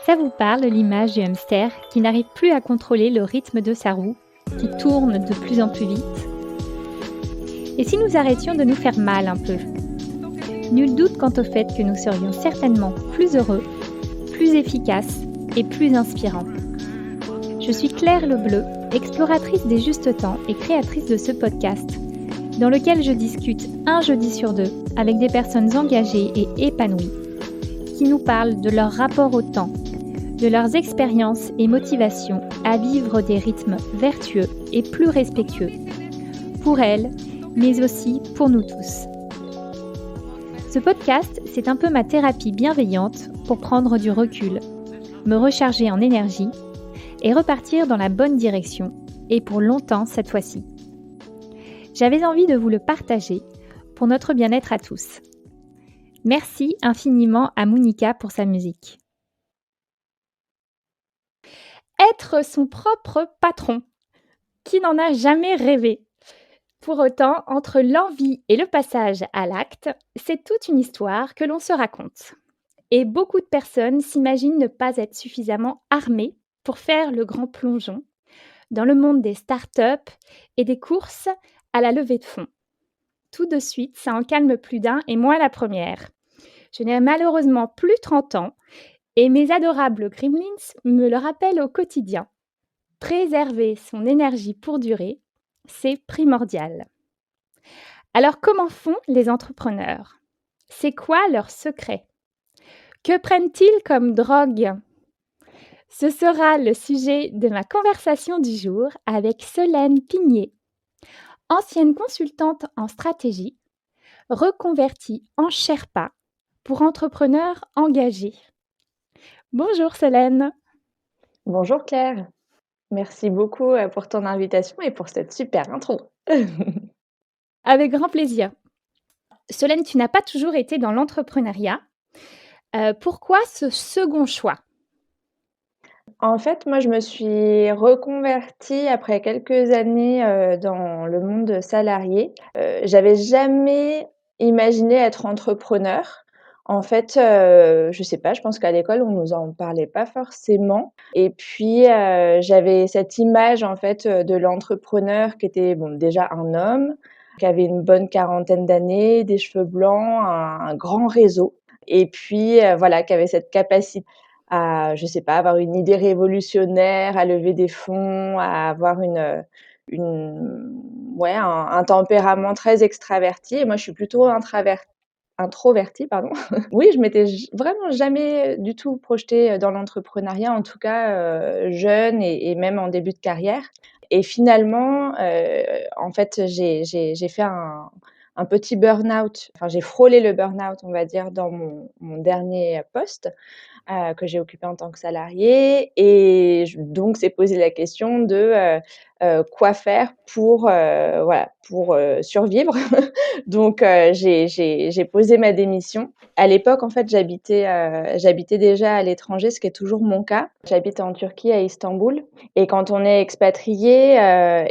Ça vous parle, l'image du hamster qui n'arrive plus à contrôler le rythme de sa roue, qui tourne de plus en plus vite? Et si nous arrêtions de nous faire mal un peu? Nul doute quant au fait que nous serions certainement plus heureux, plus efficaces et plus inspirants. Je suis Claire Lebleu, exploratrice des justes temps et créatrice de ce podcast, dans lequel je discute un jeudi sur deux avec des personnes engagées et épanouies, qui nous parlent de leur rapport au temps, de leurs expériences et motivations à vivre des rythmes vertueux et plus respectueux, pour elles, mais aussi pour nous tous. Ce podcast, c'est un peu ma thérapie bienveillante pour prendre du recul, me recharger en énergie et repartir dans la bonne direction, et pour longtemps cette fois-ci. J'avais envie de vous le partager pour notre bien-être à tous. Merci infiniment à Monica pour sa musique. Être son propre patron, qui n'en a jamais rêvé? Pour autant, entre l'envie et le passage à l'acte, c'est toute une histoire que l'on se raconte. Et beaucoup de personnes s'imaginent ne pas être suffisamment armées pour faire le grand plongeon dans le monde des startups et des courses à la levée de fonds. Tout de suite, ça en calme plus d'un et moi la première. Je n'ai malheureusement plus 30 ans et mes adorables gremlins me le rappellent au quotidien. Préserver son énergie pour durer, c'est primordial. Alors comment font les entrepreneurs? C'est quoi leur secret? Que prennent-ils comme drogue? Ce sera le sujet de ma conversation du jour avec Solène Pigné, ancienne consultante en stratégie, reconvertie en Sherpa pour entrepreneurs engagés. Bonjour Solène. Bonjour Claire, merci beaucoup pour ton invitation et pour cette super intro. Avec grand plaisir. Solène, tu n'as pas toujours été dans l'entrepreneuriat. Pourquoi ce second choix? En fait, moi, je me suis reconvertie après quelques années dans le monde salarié. J'avais jamais imaginé être entrepreneur. En fait, je sais pas, je pense qu'à l'école, on nous en parlait pas forcément. Et puis, j'avais cette image, en fait, de l'entrepreneur qui était, bon, déjà un homme, qui avait une bonne quarantaine d'années, des cheveux blancs, un grand réseau. Et puis, voilà, qui avait cette capacité à, je sais pas, avoir une idée révolutionnaire, à lever des fonds, à avoir un tempérament très extraverti. Et moi, je suis plutôt introvertie, pardon. Oui, je m'étais vraiment jamais du tout projetée dans l'entrepreneuriat, en tout cas jeune et même en début de carrière. Et finalement, en fait, j'ai fait un petit burn-out. Enfin, j'ai frôlé le burn-out, on va dire, dans mon dernier poste que j'ai occupé en tant que salariée. Et donc, s'est posé la question de quoi faire pour survivre. Donc, j'ai posé ma démission. À l'époque, en fait, j'habitais déjà à l'étranger, ce qui est toujours mon cas. J'habite en Turquie, à Istanbul. Et quand on est expatrié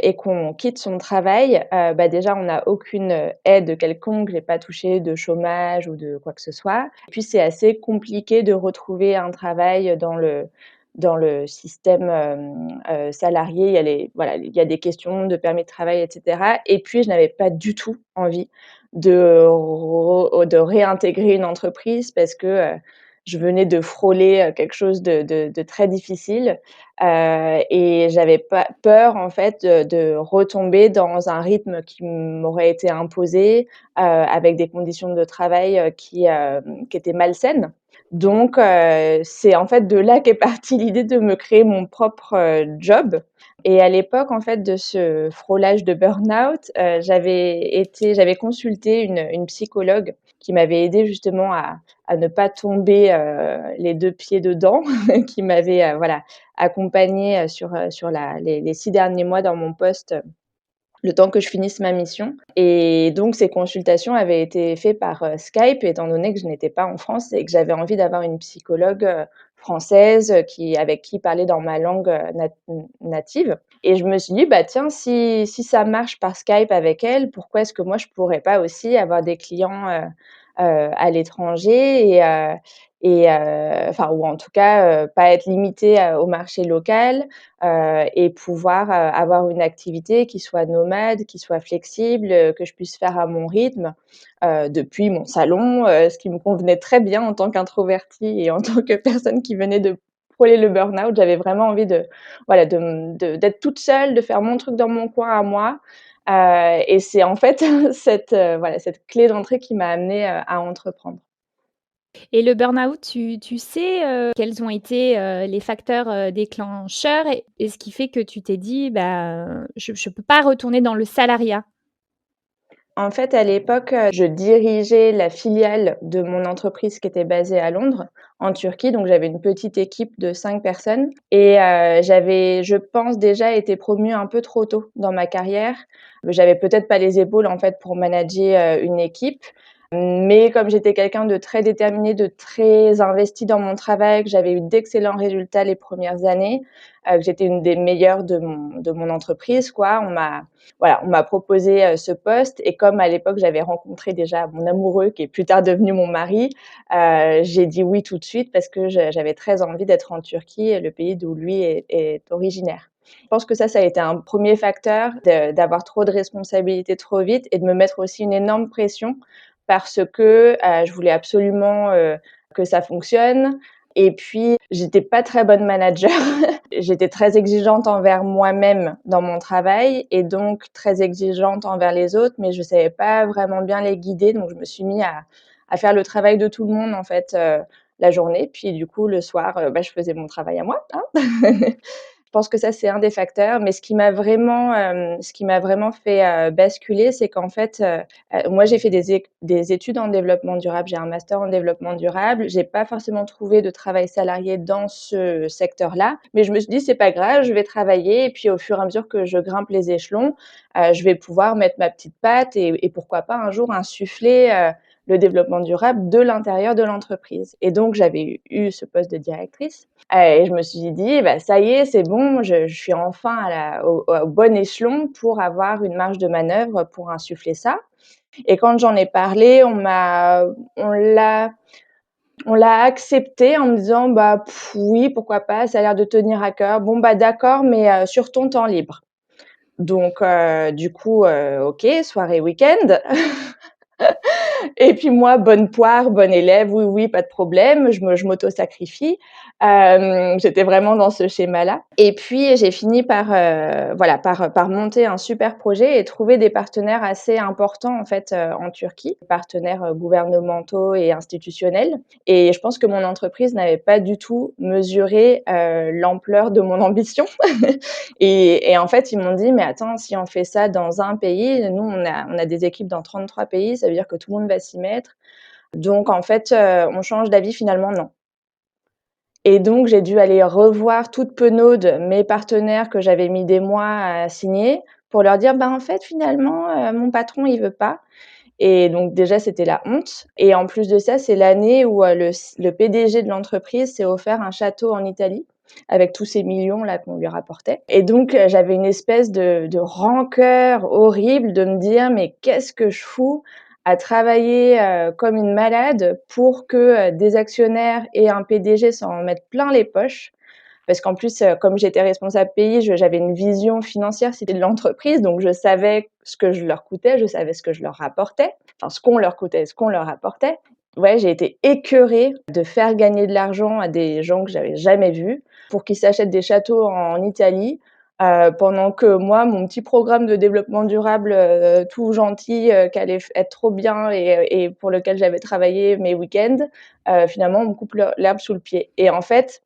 et qu'on quitte son travail, déjà, on n'a aucune aide quelconque. J'ai pas touché de chômage ou de quoi que ce soit. Et puis, c'est assez compliqué de retrouver un travail dans le système salarié. Il y a des questions de permis de travail, etc. Et puis, je n'avais pas du tout envie de réintégrer une entreprise parce que je venais de frôler quelque chose de très difficile et j'avais pas peur en fait de retomber dans un rythme qui m'aurait été imposé avec des conditions de travail qui étaient malsaines. Donc c'est en fait de là qu'est partie l'idée de me créer mon propre job. Et à l'époque, en fait, de ce frôlage de burn-out, j'avais consulté une psychologue qui m'avait aidée justement à ne pas tomber les 2 pieds dedans, qui m'avait, accompagnée sur les 6 derniers mois dans mon poste, le temps que je finisse ma mission. Et donc ces consultations avaient été faites par Skype, étant donné que je n'étais pas en France et que j'avais envie d'avoir une psychologue française avec qui parler dans ma langue native. Et je me suis dit, bah tiens, si ça marche par Skype avec elle, pourquoi est-ce que moi je pourrais pas aussi avoir des clients à l'étranger et enfin ou en tout cas, pas être limitée au marché local, et pouvoir, avoir une activité qui soit nomade, qui soit flexible, que je puisse faire à mon rythme, depuis mon salon, ce qui me convenait très bien en tant qu'introvertie et en tant que personne qui venait de frôler le burn-out. J'avais vraiment envie de voilà, d'être toute seule, de faire mon truc dans mon coin à moi, et c'est en fait voilà, cette clé d'entrée qui m'a amenée, à entreprendre. Et le burn-out, tu sais, quels ont été, les facteurs, déclencheurs et ce qui fait que tu t'es dit: «Bah, je peux pas retourner dans le salariat»? En fait, à l'époque, je dirigeais la filiale de mon entreprise qui était basée à Londres, en Turquie, donc j'avais une petite équipe de 5 personnes et j'avais, je pense, déjà été promue un peu trop tôt dans ma carrière. J'avais peut-être pas les épaules, en fait, pour manager, une équipe, mais comme j'étais quelqu'un de très déterminé, de très investi dans mon travail, que j'avais eu d'excellents résultats les premières années, que j'étais une des meilleures de mon entreprise, quoi. On m'a proposé, ce poste et comme à l'époque, j'avais rencontré déjà mon amoureux qui est plus tard devenu mon mari, j'ai dit oui tout de suite parce que j'avais très envie d'être en Turquie, le pays d'où lui est originaire. Je pense que ça a été un premier facteur d'avoir trop de responsabilités trop vite et de me mettre aussi une énorme pression parce que, je voulais absolument, que ça fonctionne et puis j'étais pas très bonne manager. J'étais très exigeante envers moi-même dans mon travail et donc très exigeante envers les autres, mais je savais pas vraiment bien les guider, donc je me suis mis à faire le travail de tout le monde en fait, la journée. Puis du coup le soir, bah, je faisais mon travail à moi, hein. Je pense que ça, c'est un des facteurs, mais ce qui m'a vraiment fait, basculer, c'est qu'en fait, moi, j'ai fait des études en développement durable. J'ai un master en développement durable. J'ai pas forcément trouvé de travail salarié dans ce secteur-là, mais je me suis dit: «C'est pas grave, je vais travailler et puis au fur et à mesure que je grimpe les échelons, je vais pouvoir mettre ma petite patte et pourquoi pas un jour insuffler, le développement durable de l'intérieur de l'entreprise» et donc j'avais eu ce poste de directrice. Et je me suis dit: «Bah, ça y est, c'est bon, je suis enfin à la au bon échelon pour avoir une marge de manœuvre pour insuffler ça» et quand j'en ai parlé, on l'a on l'a accepté en me disant: «Bah, oui, pourquoi pas, ça a l'air de tenir à cœur. Bon, bah, d'accord, mais sur ton temps libre». Donc du coup, OK, soirée week-end. Et puis moi, bonne poire, bonne élève, oui, oui, pas de problème, je m'auto-sacrifie. J'étais vraiment dans ce schéma-là. Et puis j'ai fini par, voilà, par monter un super projet et trouver des partenaires assez importants en fait, en Turquie, partenaires, gouvernementaux et institutionnels. Et je pense que mon entreprise n'avait pas du tout mesuré, l'ampleur de mon ambition. Et en fait, ils m'ont dit: «Mais attends, si on fait ça dans un pays, nous on a des équipes dans 33 pays, ça veut dire que tout le monde va s'y mettre. Donc en fait, on change d'avis, finalement, non». Et donc j'ai dû aller revoir toute penaude mes partenaires que j'avais mis des mois à signer pour leur dire: «Ben, en fait, finalement, mon patron, il veut pas». Et donc déjà, c'était la honte et en plus de ça, c'est l'année où, le PDG de l'entreprise s'est offert un château en Italie avec tous ces millions-là qu'on lui rapportait et donc j'avais une espèce de rancœur horrible de me dire: «Mais qu'est-ce que je fous à travailler, comme une malade pour que, des actionnaires et un PDG s'en mettent plein les poches?» Parce qu'en plus, comme j'étais responsable pays, j'avais une vision financière, c'était de l'entreprise, donc je savais ce que je leur coûtais, je savais ce que je leur rapportais, enfin ce qu'on leur coûtait et ce qu'on leur rapportait. Ouais, j'ai été écœurée de faire gagner de l'argent à des gens que j'avais jamais vus pour qu'ils s'achètent des châteaux en Italie, pendant que moi, mon petit programme de développement durable, tout gentil, qui allait être trop bien et pour lequel j'avais travaillé mes week-ends, finalement on me coupe l'herbe sous le pied et en fait,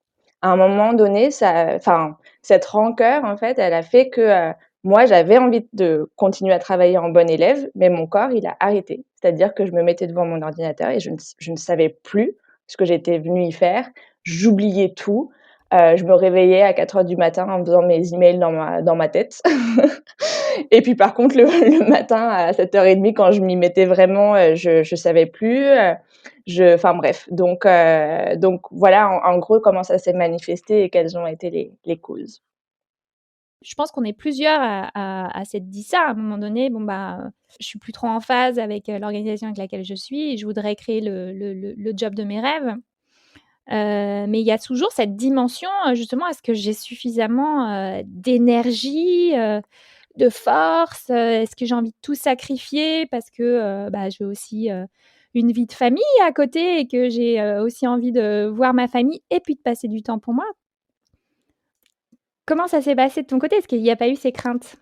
à un moment donné, cette rancœur, en fait, elle a fait que, moi, j'avais envie de continuer à travailler en bonne élève, mais mon corps, il a arrêté. C'est-à-dire que je me mettais devant mon ordinateur et je ne savais plus ce que j'étais venue y faire. J'oubliais tout. Je me réveillais à 4 heures du matin en faisant mes emails dans ma tête. Et puis par contre, le le matin à 7h30 quand je m'y mettais vraiment, je savais plus, enfin bref, donc voilà en gros comment ça s'est manifesté et quelles ont été les causes. Je pense qu'on est plusieurs à s'être dit ça à un moment donné: «Bon, bah, je suis plus trop en phase avec, l'organisation avec laquelle je suis et je voudrais créer le job de mes rêves». Mais il y a toujours cette dimension, justement, est-ce que j'ai suffisamment, d'énergie, de force? Est-ce que j'ai envie de tout sacrifier parce que, bah, j'ai aussi, une vie de famille à côté et que j'ai, aussi envie de voir ma famille et puis de passer du temps pour moi? Comment ça s'est passé de ton côté? Est-ce qu'il y a pas eu ces craintes?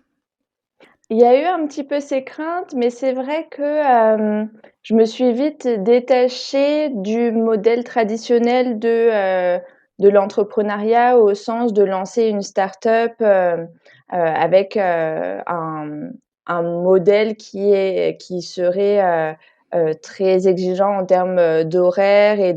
Il y a eu un petit peu ces craintes, mais c'est vrai que, je me suis vite détachée du modèle traditionnel de l'entrepreneuriat au sens de lancer une start-up, avec, un modèle qui serait, très exigeant en termes, d'horaire et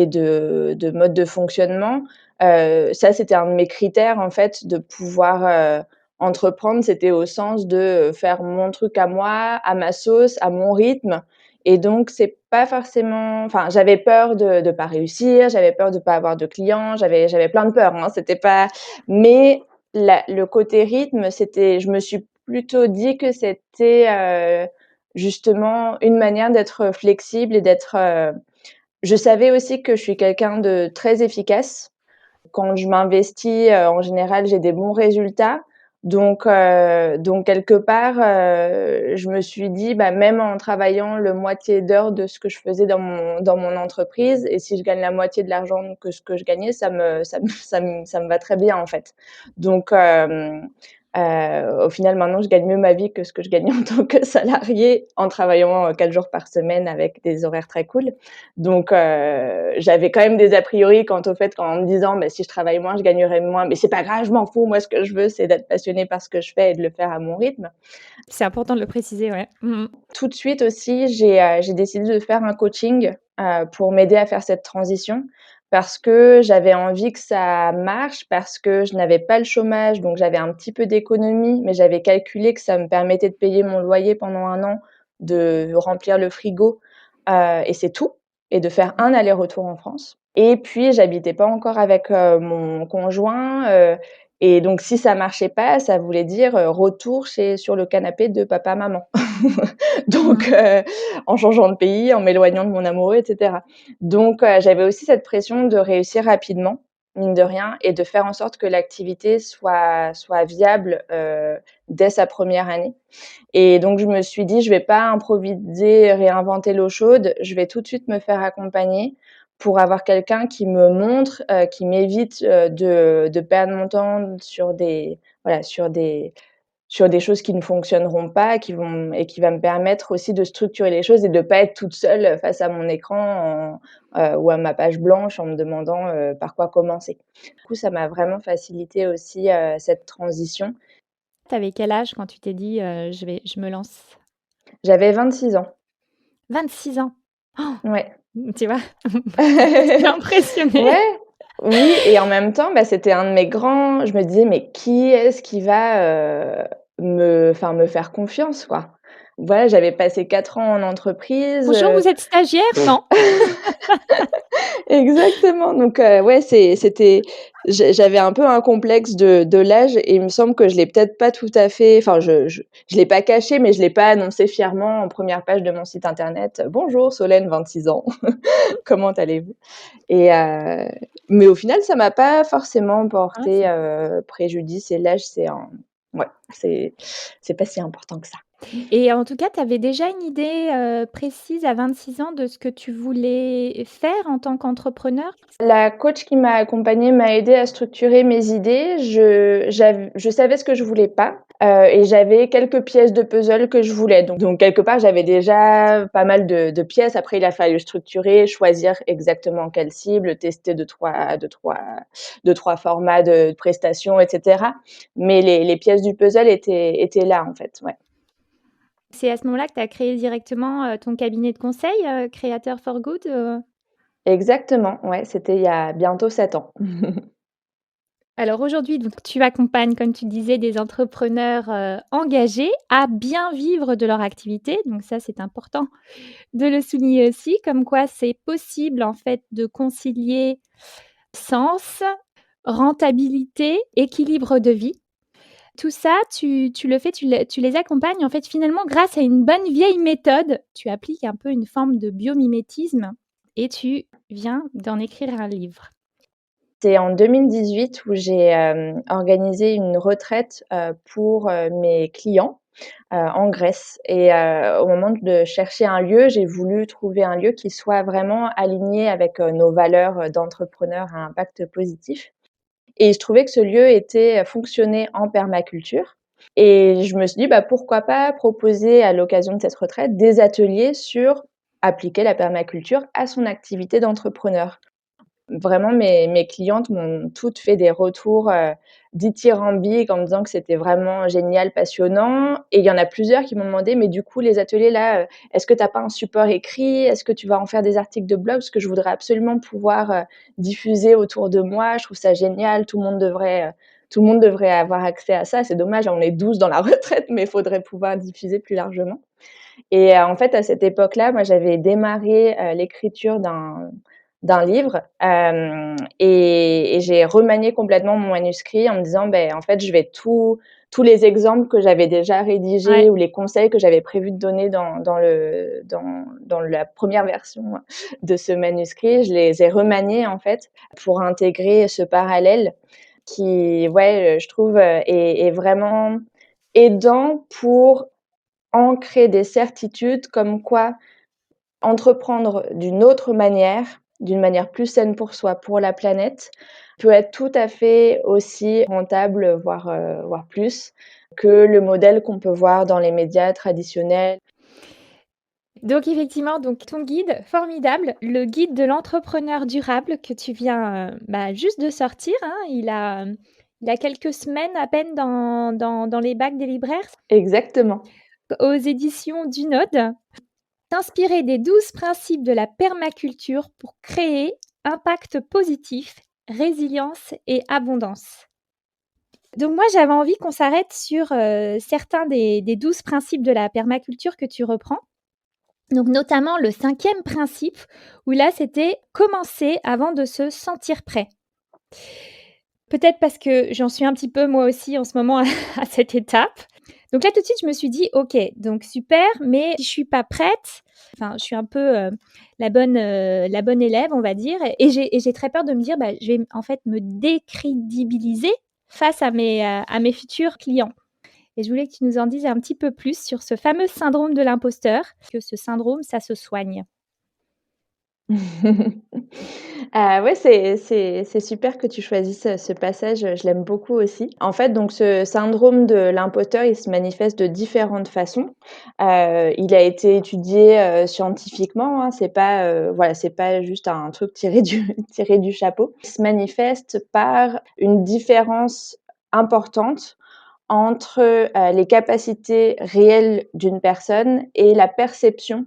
de mode de fonctionnement. Ça, c'était un de mes critères, en fait, de pouvoir, entreprendre, c'était au sens de, faire mon truc à moi, à ma sauce, à mon rythme et donc c'est pas forcément enfin, j'avais peur de pas réussir, j'avais peur de pas avoir de clients, j'avais plein de peurs, hein, c'était pas mais le côté rythme, c'était je me suis plutôt dit que c'était, justement une manière d'être flexible et d'être, je savais aussi que je suis quelqu'un de très efficace quand je m'investis, en général, j'ai des bons résultats. Donc quelque part, je me suis dit: «Bah, même en travaillant le moitié d'heure de ce que je faisais dans mon entreprise et si je gagne la moitié de l'argent que ce que je gagnais, ça me va très bien, en fait». Donc au final, maintenant, je gagne mieux ma vie que ce que je gagnais en tant que salariée en travaillant, 4 jours par semaine avec des horaires très cool. Donc j'avais quand même des a priori quant au fait qu'en me disant: «Bah, si je travaille moins, je gagnerai moins, mais c'est pas grave, je m'en fous. Moi, ce que je veux, c'est d'être passionnée par ce que je fais et de le faire à mon rythme». C'est important de le préciser, ouais. Mmh mh. Tout de suite aussi, j'ai décidé de faire un coaching, pour m'aider à faire cette transition parce que j'avais envie que ça marche, parce que je n'avais pas le chômage, donc j'avais un petit peu d'économie, mais j'avais calculé que ça me permettait de payer mon loyer pendant 1 an, de remplir le frigo, et c'est tout et de faire un aller-retour en France et puis j'habitais pas encore avec, mon conjoint, et donc si ça marchait pas, ça voulait dire, retour sur le canapé de papa-maman. Donc Mmh. en changeant de pays, en m'éloignant de mon amoureux et cetera. Donc j'avais aussi cette pression de réussir rapidement, mine de rien et de faire en sorte que l'activité soit viable, dès sa première année et donc je me suis dit: «Je vais pas improviser, réinventer l'eau chaude, je vais tout de suite me faire accompagner pour avoir quelqu'un qui me montre, qui m'évite, de perdre mon temps sur des voilà, sur des choses qui ne fonctionneront pas, qui va me permettre aussi de structurer les choses et de pas être toute seule face à mon écran ou à ma page blanche en me demandant, par quoi commencer. Du coup, ça m'a vraiment facilité aussi, cette transition. Tu avais quel âge quand tu t'es dit, je me lance»? J'avais 26 ans. 26 ans? Ouais. Tu vois? Je suis impressionnée. Ouais, oui et en même temps, bah, c'était un de mes grands je me disais: «Mais qui est-ce qui va, me faire confiance, quoi?» Voilà, j'avais passé 4 ans en entreprise, «Bonjour, vous êtes stagiaire?» «Non». exactement, donc ouais, j'avais un peu un complexe de l'âge et il me semble que je l'ai peut-être pas tout à fait enfin je l'ai pas caché, mais je l'ai pas annoncé fièrement en première page de mon site internet: «Bonjour Solène, 26 ans, comment allez-vous?» et mais au final, ça m'a pas forcément Ah, porté, c'est préjudice et l'âge, ouais, c'est pas si important que ça. et en tout cas, tu avais déjà une idée, précise à 26 ans de ce que tu voulais faire en tant qu'entrepreneur? La coach qui m'a accompagnée m'a aidée à structurer mes idées. Je savais ce que je voulais pas, et j'avais quelques pièces de puzzle que je voulais. Donc quelque part, j'avais déjà pas mal de pièces. Après, il a fallu structurer, choisir exactement quelle cible, tester deux trois formats de prestations et cetera. Mais les pièces du puzzle étaient là, en fait, ouais. C'est à ce moment-là que tu as créé directement, ton cabinet de conseil, Creator for Good, Exactement, ouais, c'était il y a bientôt 7 ans. Alors aujourd'hui, donc tu accompagnes, comme tu disais, des entrepreneurs, engagés à bien vivre de leur activité, donc ça, c'est important de le souligner aussi, comme quoi c'est possible, en fait, de concilier sens, rentabilité, équilibre de vie. Tout ça, tu le fais, tu les accompagnes, en fait, finalement, grâce à une bonne vieille méthode. Tu appliques un peu une forme de biomimétisme et tu viens d'en écrire un livre. C'est en 2018 où j'ai, organisé une retraite, pour, mes clients, en Grèce et au moment de chercher un lieu, j'ai voulu trouver un lieu qui soit vraiment aligné avec, nos valeurs, d'entrepreneurs à impact positif et je trouvais que ce lieu fonctionnait en permaculture et je me suis dit: «Bah, pourquoi pas proposer à l'occasion de cette retraite des ateliers sur appliquer la permaculture à son activité d'entrepreneur». Vraiment mes clientes m'ont toutes fait des retours, dithyrambiques en me disant que c'était vraiment génial, passionnant et il y en a plusieurs qui m'ont demandé: «Mais du coup les ateliers là, est-ce que tu as pas un support écrit? Est-ce que tu vas en faire des articles de blog? Parce que je voudrais absolument pouvoir, diffuser autour de moi, je trouve ça génial, tout le monde devrait avoir accès à ça. C'est dommage, on est 12 dans la retraite, mais il faudrait pouvoir diffuser plus largement». Et en fait, à cette époque-là, moi, j'avais démarré, l'écriture d'un livre, et j'ai remanié complètement mon manuscrit en me disant: «Beh, en fait, je vais tous les exemples que j'avais déjà Ouais. rédigés ou les conseils que j'avais prévu de donner dans la première version de ce manuscrit, je les ai remaniés, en fait, pour intégrer ce parallèle qui, ouais, je trouve, est vraiment aidant pour ancrer des certitudes comme quoi entreprendre d'une manière plus saine pour soi, pour la planète, peut être tout à fait aussi rentable, voire plus, que le modèle qu'on peut voir dans les médias traditionnels. Donc effectivement, donc ton guide formidable, le guide de l'entrepreneur durable que tu viens, juste de sortir, hein. Il a quelques semaines à peine dans les bacs des libraires, Exactement. aux éditions du Node. T'inspirer des 12 principes de la permaculture pour créer impact positif, résilience et abondance. Donc moi, j'avais envie qu'on s'arrête sur, certains des 12 principes de la permaculture que tu reprends. Donc notamment le 5e principe où là, c'était commencer avant de se sentir prêt. Peut-être parce que j'en suis un petit peu moi aussi en ce moment à cette étape. Donc là, tout de suite, je me suis dit: «OK, donc super, mais si je suis pas prête», enfin, je suis un peu, la bonne élève, on va dire et j'ai très peur de me dire: «Bah, je vais en fait me décrédibiliser face à mes futurs clients». Et je voulais que tu nous en dises un petit peu plus sur ce fameux syndrome de l'imposteur, que ce syndrome, ça se soigne. Ouais, c'est super que tu choisisses, ce passage, je l'aime beaucoup aussi. En fait, donc ce syndrome de l'imposteur, il se manifeste de différentes façons. Il a été étudié, scientifiquement, hein, c'est pas juste un truc tiré du chapeau. Il se manifeste par une différence importante entre, les capacités réelles d'une personne et la perception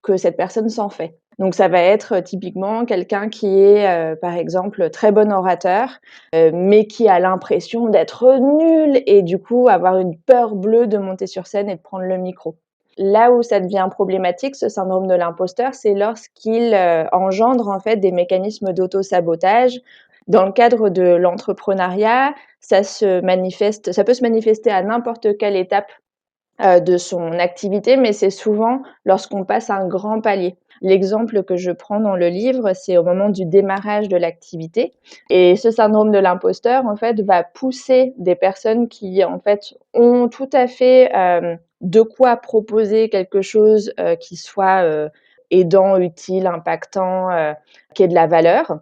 que cette personne s'en fait. Donc ça va être, typiquement quelqu'un qui est, par exemple, très bon orateur, mais qui a l'impression d'être nul et du coup avoir une peur bleue de monter sur scène et de prendre le micro. Là où ça devient problématique, ce syndrome de l'imposteur, c'est lorsqu'il, engendre en fait des mécanismes d'auto-sabotage. Dans le cadre de l'entrepreneuriat, ça peut se manifester à n'importe quelle étape de son activité, mais c'est souvent lorsqu'on passe un grand palier. L'exemple que je prends dans le livre, c'est au moment du démarrage de l'activité et ce syndrome de l'imposteur, en fait, va pousser des personnes qui, en fait, ont tout à fait, de quoi proposer quelque chose, qui soit, aidant, utile, impactant, qui ait de la valeur,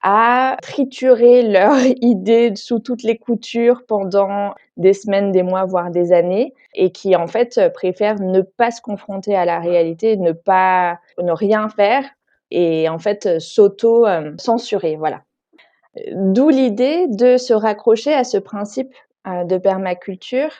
à triturer leur idée sous toutes les coutures pendant des semaines, des mois, voire des années et qui, en fait, préfèrent ne pas se confronter à la réalité, ne rien faire et en fait, censurer, voilà. D'où l'idée de se raccrocher à ce principe, de permaculture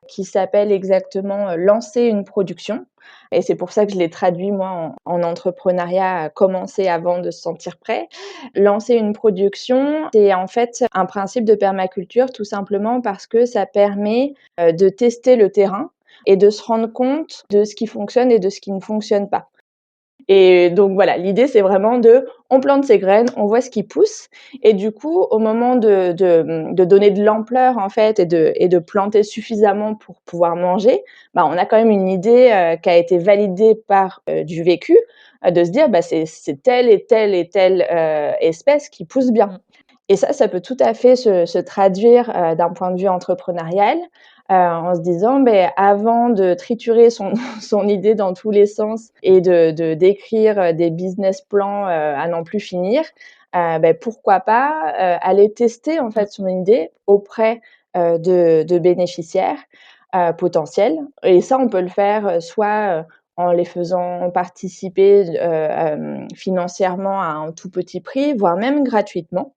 qui s'appelle exactement, lancer une production et c'est pour ça que je l'ai traduit moi en entrepreneuriat, commencer avant de se sentir prêt. Lancer une production, c'est en fait un principe de permaculture tout simplement parce que ça permet, de tester le terrain et de se rendre compte de ce qui fonctionne et de ce qui ne fonctionne pas. Et donc voilà, l'idée, c'est vraiment on plante ses graines, on voit ce qui pousse et du coup, au moment de donner de l'ampleur, en fait et de planter suffisamment pour pouvoir manger, bah, on a quand même une idée, qui a été validée par, du vécu, de se dire: «Bah, c'est telle et telle et telle, espèce qui pousse bien». Mmh. Et ça peut tout à fait se traduire, d'un point de vue entrepreneurial, en se disant: ben avant de triturer son son idée dans tous les sens et d'écrire, des business plans, à n'en plus finir, pourquoi pas, aller tester, en Mmh. fait, son idée auprès, de bénéficiaires, potentiels et ça, on peut le faire, soit, en les faisant participer, financièrement à un tout petit prix, voire même gratuitement.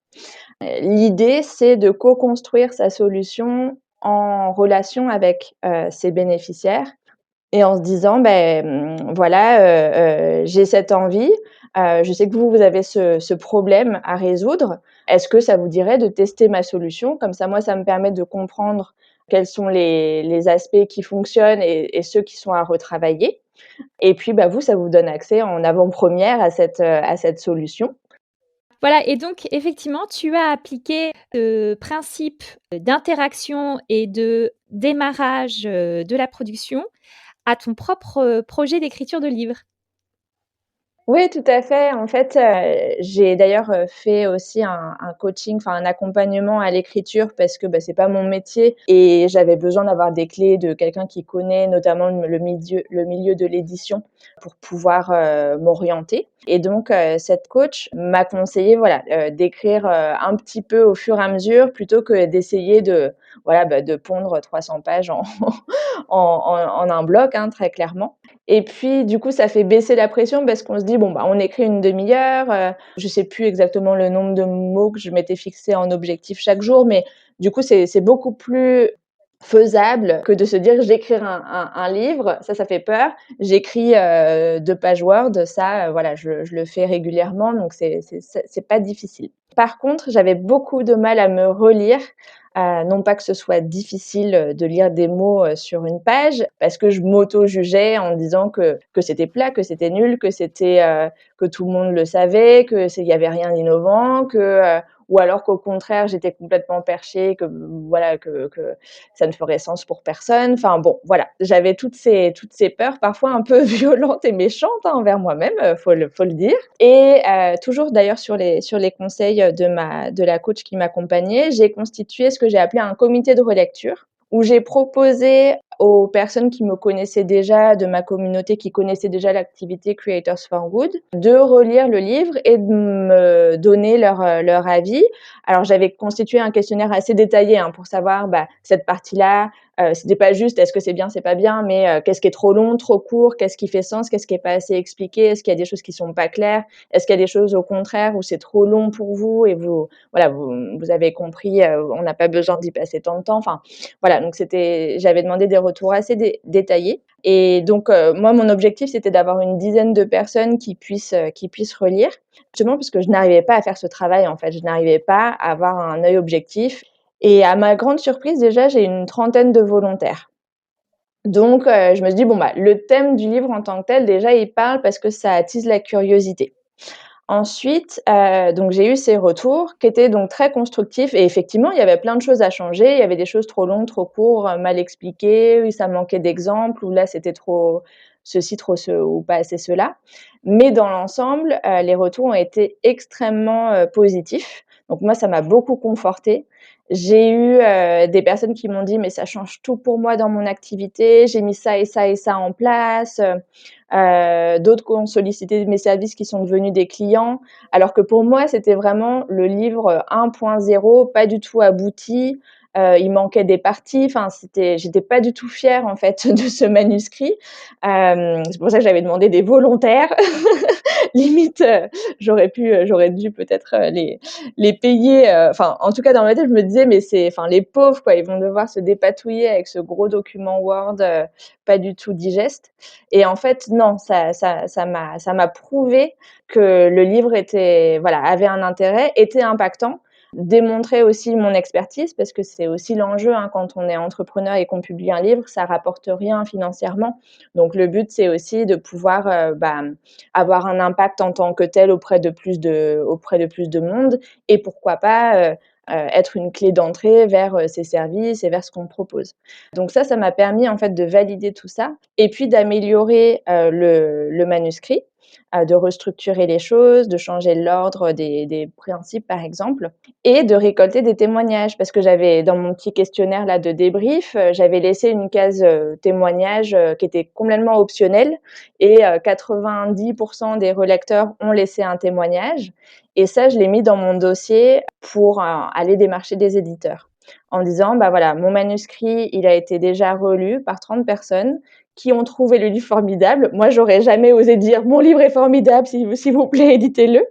L'idée, c'est de co-construire sa solution en relation avec, ses bénéficiaires et en se disant: voilà, j'ai cette envie, je sais que vous avez ce problème à résoudre. Est-ce que ça vous dirait de tester ma solution? Comme ça, moi, ça me permet de comprendre quels sont les aspects qui fonctionnent et ceux qui sont à retravailler et puis, bah, vous, ça vous donne accès en avant-première à cette solution. Voilà, et donc effectivement, tu as appliqué le principe d'interaction et de démarrage, de la production à ton propre, projet d'écriture de livre. Oui, tout à fait. En fait, j'ai d'ailleurs, fait aussi un coaching, enfin un accompagnement à l'écriture parce que, bah, c'est pas mon métier et j'avais besoin d'avoir des clés de quelqu'un qui connaît notamment le milieu de l'édition pour pouvoir, m'orienter et donc cette coach m'a conseillé, voilà, d'écrire, un petit peu au fur et à mesure plutôt que d'essayer voilà, de pondre 300 pages en en un bloc, hein, très clairement. Et puis, du coup, ça fait baisser la pression parce qu'on se dit: «Bon, bah, on écrit une demi-heure», je sais plus exactement le nombre de mots que je m'étais fixé en objectif chaque jour, mais du coup, c'est beaucoup plus faisable que de se dire: «Je vais écrire un livre», ça fait peur. J'écris, 2 pages Word, ça, voilà, je le fais régulièrement, donc c'est pas difficile. Par contre, j'avais beaucoup de mal à me relire, non pas que ce soit difficile, de lire des mots, sur une page, parce que je m'auto-jugeais en disant que c'était plat, que c'était nul, que tout le monde le savait, il y avait rien d'innovant, ou alors qu'au contraire, j'étais complètement perchée, que voilà, que ça ne ferait sens pour personne. Enfin bon, voilà, j'avais toutes ces peurs, parfois un peu violentes et méchantes, hein, envers moi-même, faut le dire. Et toujours d'ailleurs sur les conseils de la coach qui m'accompagnait, j'ai constitué ce que j'ai appelé un comité de relecture, où j'ai proposé aux personnes qui me connaissaient déjà, de ma communauté, qui connaissaient déjà l'activité Creators for Good, de relire le livre et de me donner leur avis. Alors j'avais constitué un questionnaire assez détaillé, hein, pour savoir, bah, cette partie-là, c'était pas juste est-ce que c'est bien, c'est pas bien, mais qu'est-ce qui est trop long, trop court, qu'est-ce qui fait sens, qu'est-ce qui est pas assez expliqué, est-ce qu'il y a des choses qui sont pas claires, est-ce qu'il y a des choses au contraire où c'est trop long pour vous et voilà, vous avez compris, on n'a pas besoin d'y passer tant de temps. Enfin, voilà, donc j'avais demandé des retours assez détaillés et donc moi, mon objectif, c'était d'avoir une dizaine de personnes qui puissent relire, justement parce que je n'arrivais pas à faire ce travail, en fait. Je n'arrivais pas à avoir un œil objectif et à ma grande surprise, déjà, j'ai une trentaine de volontaires. Donc je me suis dit: «Bon, bah, le thème du livre en tant que tel, déjà, il parle parce que ça attise la curiosité». Ensuite, donc j'ai eu ces retours qui étaient donc très constructifs et effectivement, il y avait plein de choses à changer. Il y avait des choses trop longues, trop courtes, mal expliquées, oui, ça manquait d'exemples ou là, c'était trop ceci, trop ce ou pas assez cela. Mais dans l'ensemble, les retours ont été extrêmement, positifs. Donc moi, ça m'a beaucoup confortée. J'ai eu, des personnes qui m'ont dit: «Mais ça change tout pour moi dans mon activité, j'ai mis ça et ça et ça en place», d'autres qui ont sollicité mes services qui sont devenus des clients. Alors que pour moi, c'était vraiment le livre 1.0, pas du tout abouti. Il manquait des parties. Enfin, j'étais pas du tout fière en fait de ce manuscrit. C'est pour ça que j'avais demandé des volontaires. Limite, j'aurais dû peut-être les payer. Enfin, en tout cas, dans ma tête, je me disais, mais enfin, les pauvres, quoi, ils vont devoir se dépatouiller avec ce gros document Word, pas du tout digeste. Et en fait, non, ça m'a prouvé que le livre était, voilà, avait un intérêt, était impactant. démontrer aussi mon expertise parce que c'est aussi l'enjeu, hein, quand on est entrepreneur et qu'on publie un livre, ça rapporte rien financièrement. Donc le but, c'est aussi de pouvoir, avoir un impact en tant que tel auprès de plus de monde et pourquoi pas, être une clé d'entrée vers, ces services et vers ce qu'on propose. Donc ça m'a permis en fait de valider tout ça et puis d'améliorer, le manuscrit, de restructurer les choses, de changer l'ordre des principes par exemple et de récolter des témoignages parce que j'avais dans mon petit questionnaire là de débrief, j'avais laissé une case, témoignage, qui était complètement optionnelle et 90 des relecteurs ont laissé un témoignage et ça, je l'ai mis dans mon dossier pour, aller démarcher des éditeurs en disant: «Bah, voilà, mon manuscrit, il a été déjà relu par 30 personnes qui ont trouvé le livre formidable. Moi, j'aurais jamais osé dire: "Mon livre est formidable, s'il vous plaît, éditez-le"».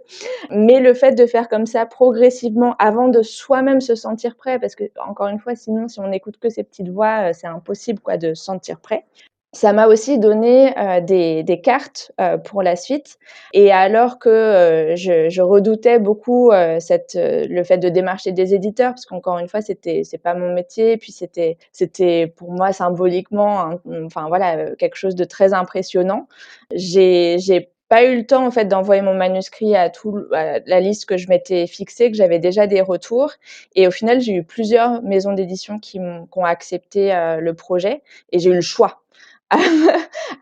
Mais le fait de faire comme ça progressivement avant de soi-même se sentir prêt, parce que encore une fois, sinon, si on n'écoute que ces petites voix, c'est impossible quoi de se sentir prêt. Ça m'a aussi donné, des cartes, pour la suite et alors que, je redoutais beaucoup, le fait de démarcher des éditeurs parce qu'encore une fois, c'est pas mon métier et puis c'était pour moi symboliquement enfin voilà, quelque chose de très impressionnant. J'ai pas eu le temps en fait d'envoyer mon manuscrit à la liste que je m'étais fixée, que j'avais déjà des retours et au final, j'ai eu plusieurs maisons d'édition qui ont accepté, le projet et j'ai eu le choix.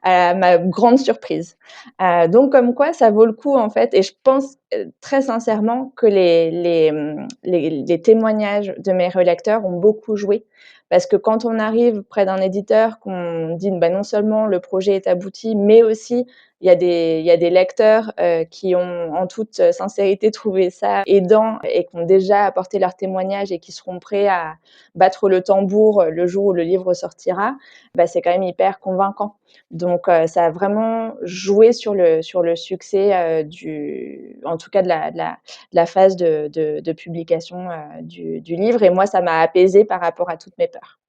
À ma grande surprise. Donc comme quoi ça vaut le coup en fait et je pense, très sincèrement que les témoignages de mes relecteurs ont beaucoup joué. Parce que quand on arrive près d'un éditeur, qu'on dit, bah, non seulement le projet est abouti, mais aussi il y a des lecteurs, qui ont en toute sincérité trouvé ça aidant et qui ont déjà apporté leur témoignage et qui seront prêts à battre le tambour, le jour où le livre sortira, bah, c'est quand même hyper convaincant. Donc ça a vraiment joué sur le succès, en tout cas de la phase de publication, du livre et moi ça m'a apaisée par rapport à toutes mes peurs.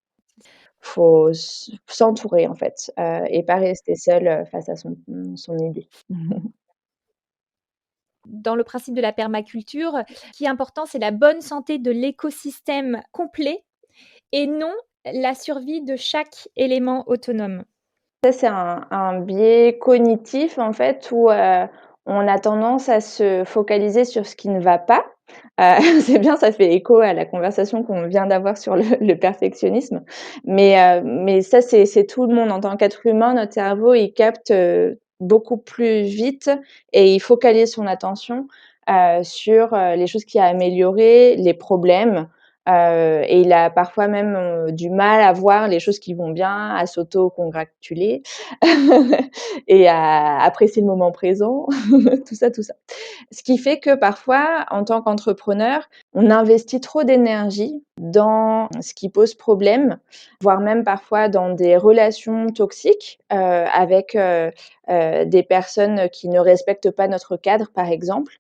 Faut s'entourer en fait, et pas rester seul, face à son idée. Dans le principe de la permaculture, ce qui est important, c'est la bonne santé de l'écosystème complet et non la survie de chaque élément autonome. Ça, c'est un biais cognitif, en fait, où, on a tendance à se focaliser sur ce qui ne va pas. C'est bien, ça fait écho à la conversation qu'on vient d'avoir sur le perfectionnisme. Mais ça, c'est tout le monde. En tant qu'être humain, notre cerveau, il capte, beaucoup plus vite et il focalise son attention, sur, les choses qu'il y a à améliorer, les problèmes, et il a parfois même, du mal à voir les choses qui vont bien, à s'auto-congratuler et à apprécier le moment présent, tout ça, tout ça. Ce qui fait que parfois, en tant qu'entrepreneur, on investit trop d'énergie dans ce qui pose problème, voire même parfois dans des relations toxiques, avec, des personnes qui ne respectent pas notre cadre, par exemple.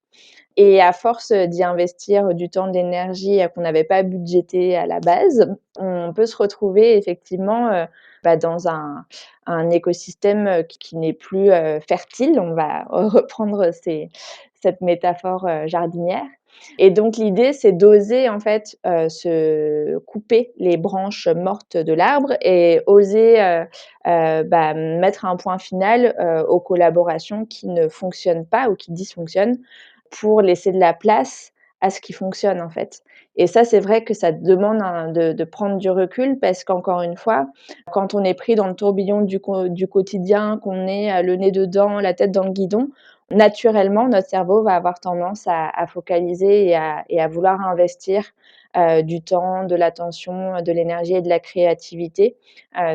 Et à force, d'y investir du temps, de l'énergie, qu'on n'avait pas budgété à la base, on peut se retrouver effectivement, dans un écosystème, qui n'est plus, fertile. On va reprendre cette métaphore, jardinière et donc l'idée, c'est d'oser en fait, se couper les branches mortes de l'arbre et oser, mettre un point final, aux collaborations qui ne fonctionnent pas ou qui dysfonctionnent pour laisser de la place à ce qui fonctionne, en fait. Et ça, c'est vrai que ça demande de prendre du recul parce qu'encore une fois, quand on est pris dans le tourbillon du quotidien, qu'on est, le nez dedans, la tête dans le guidon, naturellement, notre cerveau va avoir tendance à focaliser et à vouloir investir, du temps, de l'attention, de l'énergie et de la créativité,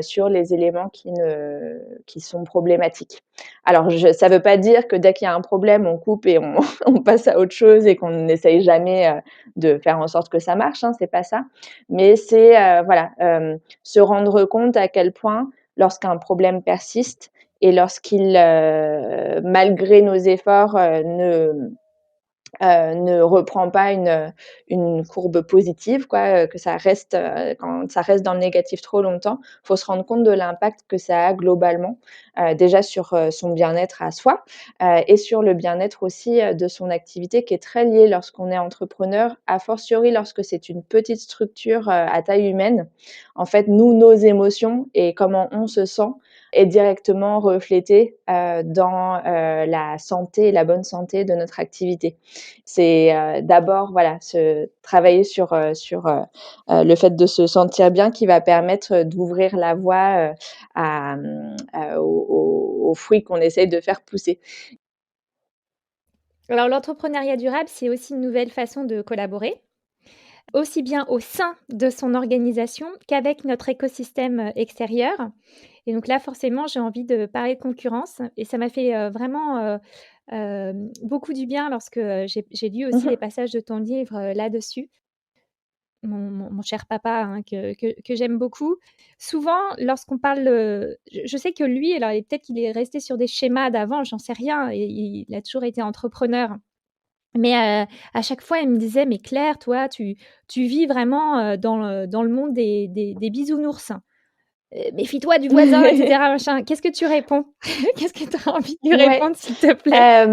sur les éléments qui sont problématiques. Alors ça veut pas dire que dès qu'il y a un problème, on coupe et on on passe à autre chose et qu'on n'essaye jamais, de faire en sorte que ça marche, hein, c'est pas ça. Mais c'est, voilà, se rendre compte à quel point lorsqu'un problème persiste et lorsqu'il, malgré nos efforts, ne reprend pas une courbe positive, quoi, que ça reste, quand ça reste dans le négatif trop longtemps, il faut se rendre compte de l'impact que ça a globalement, déjà sur, son bien-être à soi, et sur le bien-être aussi, de son activité qui est très lié lorsqu'on est entrepreneur, a fortiori lorsque c'est une petite structure, à taille humaine. En fait, nous, nos émotions et comment on se sent est directement reflété, dans, la santé et la bonne santé de notre activité. C'est, d'abord, voilà, se travailler le fait de se sentir bien qui va permettre, d'ouvrir la voie, aux fruits qu'on essaye de faire pousser. Alors l'entrepreneuriat durable, c'est aussi une nouvelle façon de collaborer, aussi bien au sein de son organisation qu'avec notre écosystème, extérieur. Et donc là, forcément, j'ai envie de parler de concurrence et ça m'a fait, vraiment, beaucoup du bien lorsque, j'ai lu aussi les Mmh. passages de ton livre, là-dessus. Mon cher papa, hein, que j'aime beaucoup. Souvent, lorsqu'on parle, je sais que lui, alors et peut-être qu'il est resté sur des schémas d'avant, j'en sais rien, et il a toujours été entrepreneur. Mais, à chaque fois, il me disait: «Mais Claire, toi, tu vis vraiment, dans le monde des bisounours. Méfie-toi du voisin et cetera, machin». Qu'est-ce que tu réponds? Qu'est-ce que tu as envie de lui Ouais. répondre, s'il te plaît?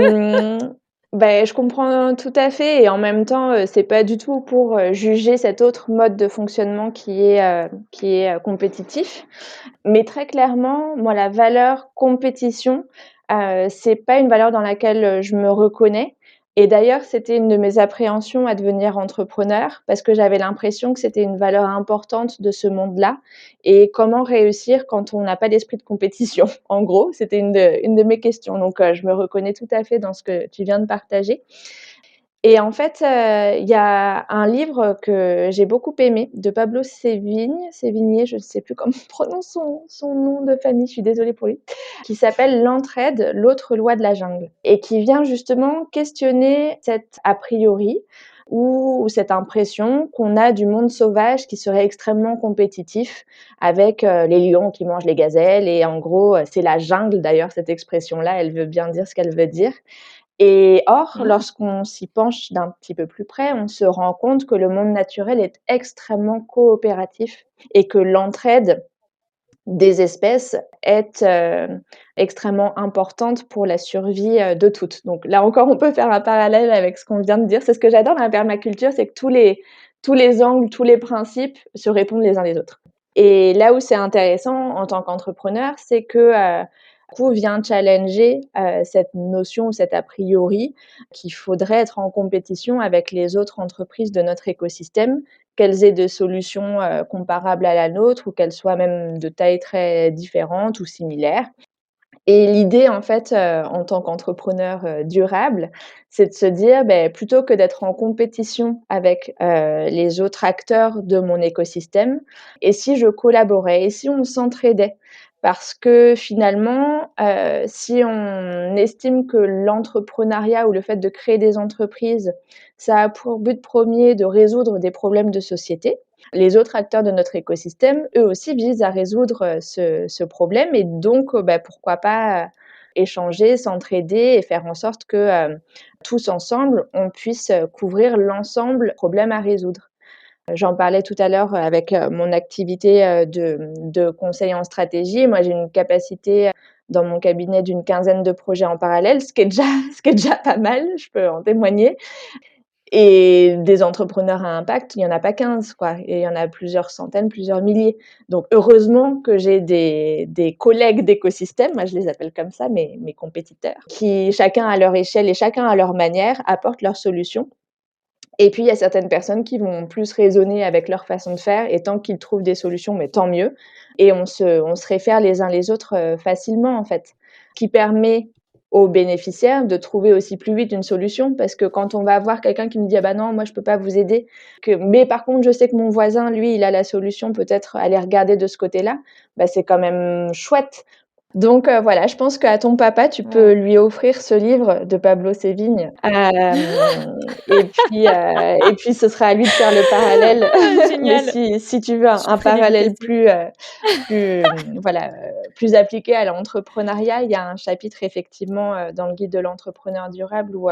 Je comprends tout à fait et en même temps, c'est pas du tout pour, juger cet autre mode de fonctionnement qui est compétitif. Mais très clairement, moi, la valeur compétition, c'est pas une valeur dans laquelle, je me reconnais et d'ailleurs, c'était une de mes appréhensions à devenir entrepreneur parce que j'avais l'impression que c'était une valeur importante de ce monde-là et comment réussir quand on n'a pas d'esprit de compétition? En gros, c'était une de mes questions donc je me reconnais tout à fait dans ce que tu viens de partager. Et en fait, il y a un livre que j'ai beaucoup aimé de Pablo Sévigné, je ne sais plus comment on prononce son nom de famille, je suis désolée pour lui, qui s'appelle «L'entraide, l'autre loi de la jungle» et qui vient justement questionner cet a priori ou cette impression qu'on a du monde sauvage qui serait extrêmement compétitif avec, les lions qui mangent les gazelles et en gros, c'est la jungle d'ailleurs cette expression-là, elle veut bien dire ce qu'elle veut dire. Et or, Mmh. lorsqu'on s'y penche d'un petit peu plus près, on se rend compte que le monde naturel est extrêmement coopératif et que l'entraide des espèces est, extrêmement importante pour la survie, de toutes. Donc là encore, on peut faire un parallèle avec ce qu'on vient de dire. C'est ce que j'adore dans la permaculture, c'est que tous les angles, tous les principes se répondent les uns les autres. Et là où c'est intéressant en tant qu'entrepreneur, c'est que, du coup, vient challenger, cette notion ou cet a priori qu'il faudrait être en compétition avec les autres entreprises de notre écosystème, qu'elles aient des solutions, comparables à la nôtre ou qu'elles soient même de taille très différentes ou similaires. Et l'idée, en fait, en tant qu'entrepreneur, durable, c'est de se dire: plutôt que d'être en compétition avec, les autres acteurs de mon écosystème, et si je collaborais? Et si on s'entraidait? Parce que finalement, si on estime que l'entrepreneuriat ou le fait de créer des entreprises, ça a pour but premier de résoudre des problèmes de société, les autres acteurs de notre écosystème, eux aussi, visent à résoudre, ce problème et donc pourquoi pas, échanger, s'entraider et faire en sorte que, tous ensemble, on puisse, couvrir l'ensemble des problèmes à résoudre. J'en parlais tout à l'heure avec, mon activité, de conseil en stratégie. Moi, j'ai une capacité, dans mon cabinet d'une quinzaine de projets en parallèle, ce qui est déjà ce qui est déjà pas mal, je peux en témoigner. Et des entrepreneurs à impact, il y en a pas 15 quoi, et il y en a plusieurs centaines, plusieurs milliers. Donc heureusement que j'ai des collègues d'écosystème, moi je les appelle comme ça, mes compétiteurs, qui chacun à leur échelle et chacun à leur manière apportent leurs solutions. Et puis il y a certaines personnes qui vont plus raisonner avec leur façon de faire et tant qu'ils trouvent des solutions, mais tant mieux. Et on se réfère les uns les autres, facilement en fait. Ce qui permet aux bénéficiaires de trouver aussi plus vite une solution parce que quand on va voir quelqu'un qui me dit: «Ah bah non, moi je peux pas vous aider, mais par contre je sais que mon voisin lui, il a la solution, peut-être aller regarder de ce côté-là», bah, c'est quand même chouette Donc voilà, je pense qu'à ton papa, tu peux Waouh! lui offrir ce livre de Pablo Sévigne. Et puis ce sera à lui de faire le parallèle. Ah Mais génial! si tu veux un Je un ferai parallèle dédicacer. plus appliqué à l'entrepreneuriat, il y a un chapitre effectivement, dans le guide de l'entrepreneur durable où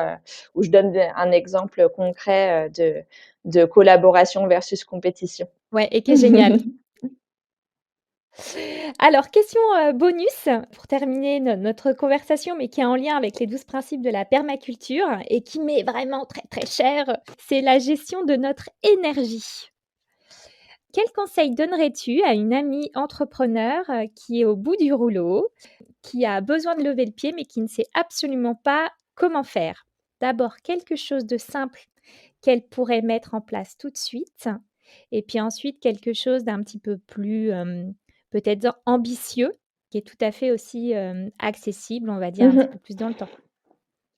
je donne un exemple concret, de collaboration versus compétition. Ouais et qui est génial. Alors question, bonus pour terminer notre conversation, mais qui est en lien avec les 12 principes de la permaculture et qui m'est vraiment très, très cher, c'est la gestion de notre énergie. Quel conseil donnerais-tu à une amie entrepreneur, qui est au bout du rouleau, qui a besoin de lever le pied, mais qui ne sait absolument pas comment faire? D'abord quelque chose de simple qu'elle pourrait mettre en place tout de suite et puis ensuite quelque chose d'un petit peu plus, peut-être ambitieux, qui est tout à fait aussi, accessible, on va dire un petit peu plus dans le temps.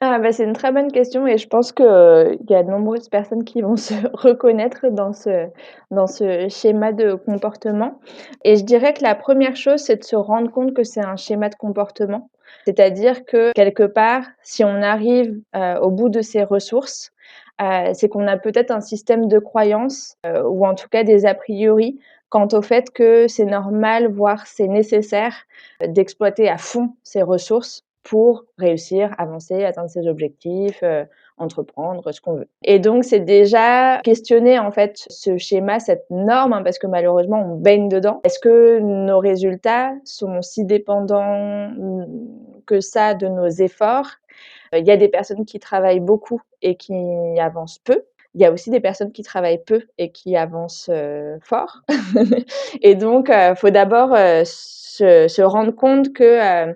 Ah bah, c'est une très bonne question et je pense que, il y a de nombreuses personnes qui vont se reconnaître dans ce schéma de comportement et je dirais que la première chose, c'est de se rendre compte que c'est un schéma de comportement. C'est-à-dire que quelque part, si on arrive, au bout de ses ressources, c'est qu'on a peut-être un système de croyances, ou en tout cas des a priori quant au fait que c'est normal, voire c'est nécessaire, d'exploiter à fond ses ressources pour réussir, avancer, atteindre ses objectifs, entreprendre, ce qu'on veut. Et donc c'est déjà questionner en fait ce schéma, cette norme, hein, parce que malheureusement on baigne dedans. Est-ce que nos résultats sont si dépendants, que ça de nos efforts? Il y a des personnes qui travaillent beaucoup et qui avancent peu. Il y a aussi des personnes qui travaillent peu et qui avancent, fort. Et donc faut d'abord, se rendre compte que,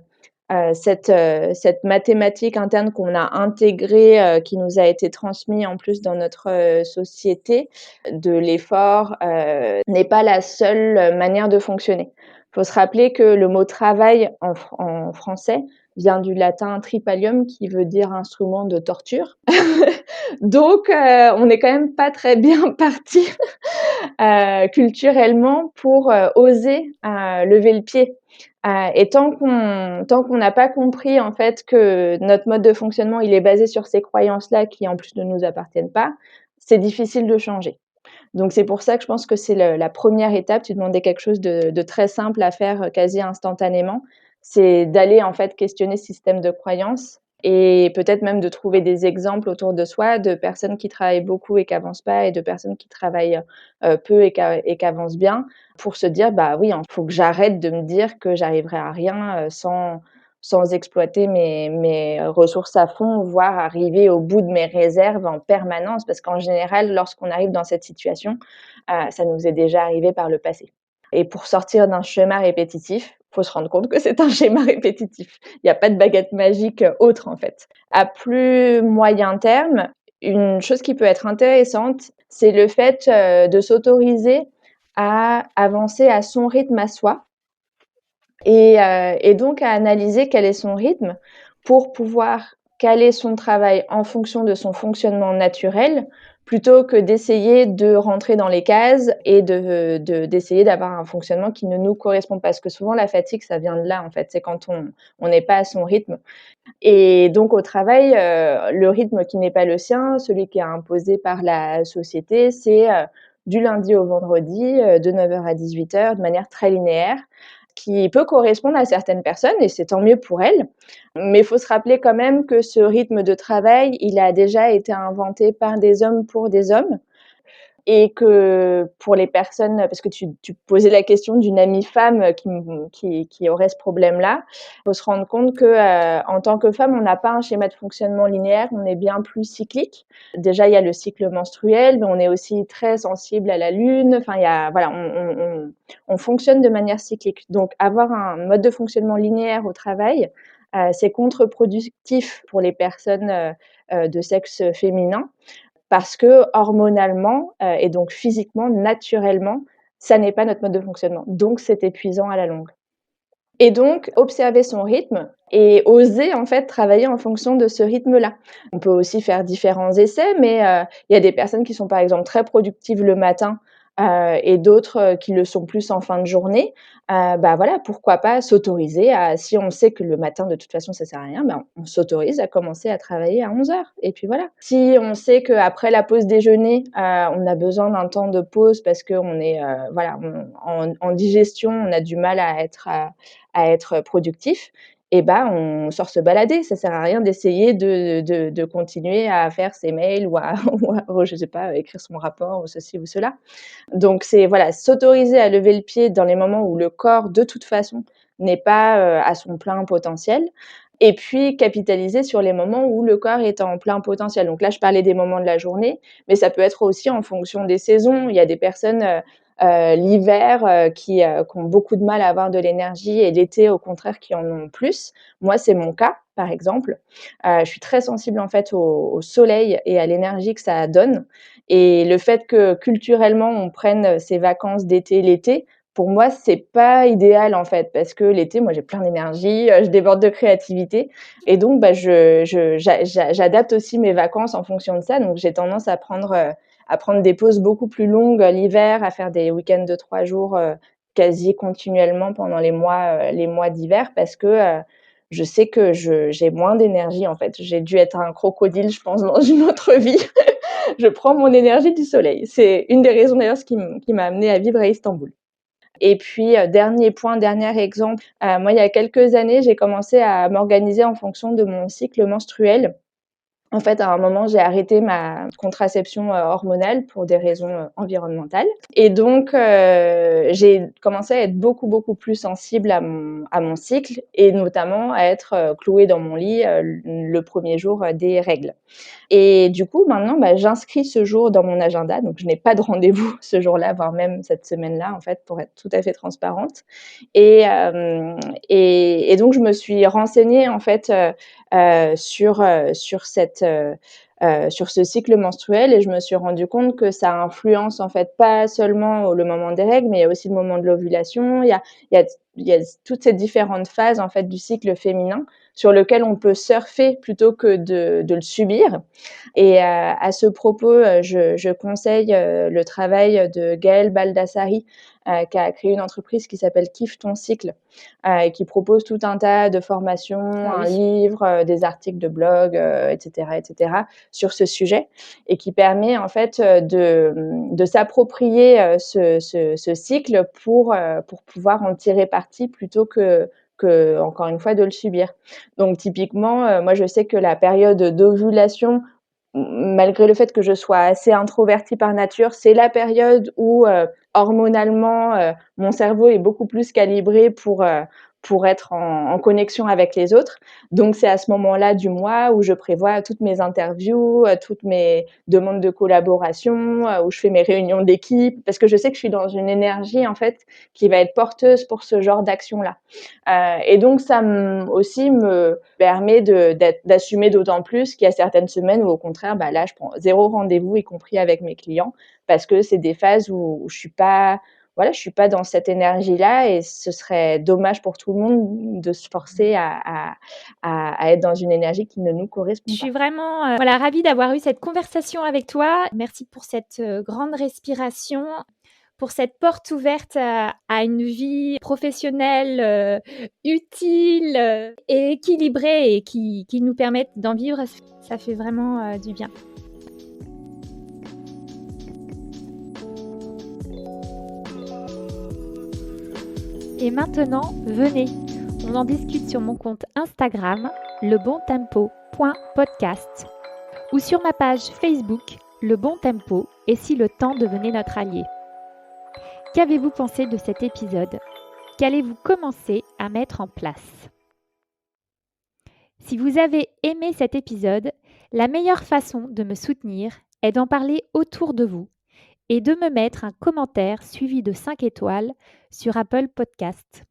cette mathématique interne qu'on a intégrée, qui nous a été transmis en plus dans notre, société, de l'effort, n'est pas la seule manière de fonctionner. Il faut se rappeler que le mot travail en français vient du latin tripalium qui veut dire instrument de torture. Donc on n'est quand même pas très bien parti culturellement pour oser lever le pied. Et tant qu'on n'a pas compris en fait que notre mode de fonctionnement il est basé sur ces croyances-là qui en plus ne nous appartiennent pas, c'est difficile de changer. Donc c'est pour ça que je pense que c'est la première étape. Tu demandais quelque chose de très simple à faire quasi instantanément. C'est d'aller en fait questionner ce système de croyances et peut-être même de trouver des exemples autour de soi de personnes qui travaillent beaucoup et qui avancent pas et de personnes qui travaillent, peu et qui avancent bien pour se dire: «Bah oui, il faut que j'arrête de me dire que j'arriverai à rien, sans exploiter mes ressources à fond, voire arriver au bout de mes réserves en permanence». Parce qu'en général, lorsqu'on arrive dans cette situation, ça nous est déjà arrivé par le passé. Et pour sortir d'un schéma répétitif, faut se rendre compte que c'est un schéma répétitif. Il n'y a pas de baguette magique, autre en fait. À plus moyen terme, une chose qui peut être intéressante, c'est le fait, de s'autoriser à avancer à son rythme à soi et donc à analyser quel est son rythme pour pouvoir caler son travail en fonction de son fonctionnement naturel, plutôt que d'essayer de rentrer dans les cases et d'essayer d'avoir un fonctionnement qui ne nous correspond pas. Parce que souvent la fatigue, ça vient de là en fait, c'est quand on n'est pas à son rythme. Et donc au travail, le rythme qui n'est pas le sien, celui qui est imposé par la société, c'est, du lundi au vendredi, de 9 heures à 18 heures, de manière très linéaire, qui peut correspondre à certaines personnes et c'est tant mieux pour elles. Mais il faut se rappeler quand même que ce rythme de travail, il a déjà été inventé par des hommes pour des hommes et que pour les personnes, parce que tu posais la question d'une amie femme qui aurait ce problème-là, il faut se rendre compte que en tant que femme, on n'a pas un schéma de fonctionnement linéaire, on est bien plus cyclique. Déjà, il y a le cycle menstruel, mais on est aussi très sensible à la lune. Enfin, il y a, voilà, on fonctionne de manière cyclique. Donc, avoir un mode de fonctionnement linéaire au travail, c'est contre-productif pour les personnes de sexe féminin parce que hormonalement, et donc physiquement, naturellement, ça n'est pas notre mode de fonctionnement. Donc c'est épuisant à la longue. Et donc observer son rythme et oser en fait travailler en fonction de ce rythme-là. On peut aussi faire différents essais, mais il y a des personnes qui sont par exemple très productives le matin, et d'autres, qui le sont plus en fin de journée, bah, voilà, pourquoi pas s'autoriser à si on sait que le matin, de toute façon, ça sert à rien, ben, on s'autorise à commencer à travailler à 11 heures et puis voilà. Si on sait qu'après la pause déjeuner, on a besoin d'un temps de pause parce qu'on est, voilà, en digestion, on a du mal à être productif et bah, on sort se balader. Ça sert à rien d'essayer de continuer à faire ses mails ou à ou je sais pas, écrire son rapport ou ceci ou cela. Donc c'est voilà, s'autoriser à lever le pied dans les moments où le corps, de toute façon, n'est pas, à son plein potentiel et puis capitaliser sur les moments où le corps est en plein potentiel. Donc là, je parlais des moments de la journée, mais ça peut être aussi en fonction des saisons. Il y a des personnes, l'hiver, qui ont beaucoup de mal à avoir de l'énergie et l'été, au contraire, qui en ont plus. Moi, c'est mon cas, par exemple. Je suis très sensible, en fait, au soleil et à l'énergie que ça donne et le fait que culturellement, on prenne ses vacances d'été l'été, pour moi, c'est pas idéal, en fait, parce que l'été, moi, j'ai plein d'énergie, je déborde de créativité et donc bah, j'adapte aussi mes vacances en fonction de ça. Donc j'ai tendance à prendre des pauses beaucoup plus longues, l'hiver, à faire des week-ends de 3 jours, quasi continuellement pendant les mois d'hiver parce que, je sais que j'ai moins d'énergie, en fait. J'ai dû être un crocodile, je pense, dans une autre vie. Je prends mon énergie du soleil. C'est une des raisons d'ailleurs qui m'a amenée à vivre à Istanbul. Et puis, dernier point, dernier exemple, moi il y a quelques années, j'ai commencé à m'organiser en fonction de mon cycle menstruel. En fait, à un moment, j'ai arrêté ma contraception, hormonale pour des raisons, environnementales et donc j'ai commencé à être beaucoup, beaucoup plus sensible à mon cycle et notamment à être, clouée dans mon lit, le 1er jour, des règles. Et du coup, maintenant, bah, j'inscris ce jour dans mon agenda, donc je n'ai pas de rendez-vous ce jour-là, voire même cette semaine-là, en fait, pour être tout à fait transparente. Et donc je me suis renseignée, en fait, sur ce cycle menstruel et je me suis rendu compte que ça influence, en fait, pas seulement le moment des règles, mais il y a aussi le moment de l'ovulation. Il y a toutes ces différentes phases, en fait, du cycle féminin sur lequel on peut surfer plutôt que de le subir. Et à ce propos, je conseille, le travail de Gaëlle Baldassari, qui a créé une entreprise qui s'appelle Kiffe ton cycle, et qui propose tout un tas de formations, Ah un oui. livre, des articles de blog, et cetera, sur ce sujet et qui permet en fait, de s'approprier, ce cycle pour pouvoir en tirer parti plutôt que encore une fois de le subir. Donc typiquement, moi je sais que la période d'ovulation, malgré le fait que je sois assez introvertie par nature, c'est la période où, hormonalement, mon cerveau est beaucoup plus calibré pour être en connexion avec les autres. Donc c'est à ce moment-là du mois où je prévois toutes mes interviews, toutes mes demandes de collaboration, où je fais mes réunions d'équipe parce que je sais que je suis dans une énergie, en fait, qui va être porteuse pour ce genre d'action-là. Et donc ça aussi me permet d'assumer d'autant plus qu'il y a certaines semaines où au contraire, bah, là, je prends 0 rendez-vous, y compris avec mes clients, parce que c'est des phases où je suis pas voilà, je suis pas dans cette énergie-là et ce serait dommage pour tout le monde de se forcer à être dans une énergie qui ne nous Je correspond suis pas. vraiment, voilà, ravie d'avoir eu cette conversation avec toi. Merci pour cette, grande respiration, pour cette porte ouverte à une vie professionnelle, utile, et équilibrée et qui nous permette d'en vivre. Ça fait vraiment, du bien. Et maintenant, venez, on en discute sur mon compte Instagram, lebontempo.podcast ou sur ma page Facebook, Le Bon Tempo, et si le temps devenait notre allié. Qu'avez-vous pensé de cet épisode? Qu'allez-vous commencer à mettre en place? Si vous avez aimé cet épisode, la meilleure façon de me soutenir est d'en parler autour de vous et de me mettre un commentaire suivi de 5 étoiles sur Apple Podcast.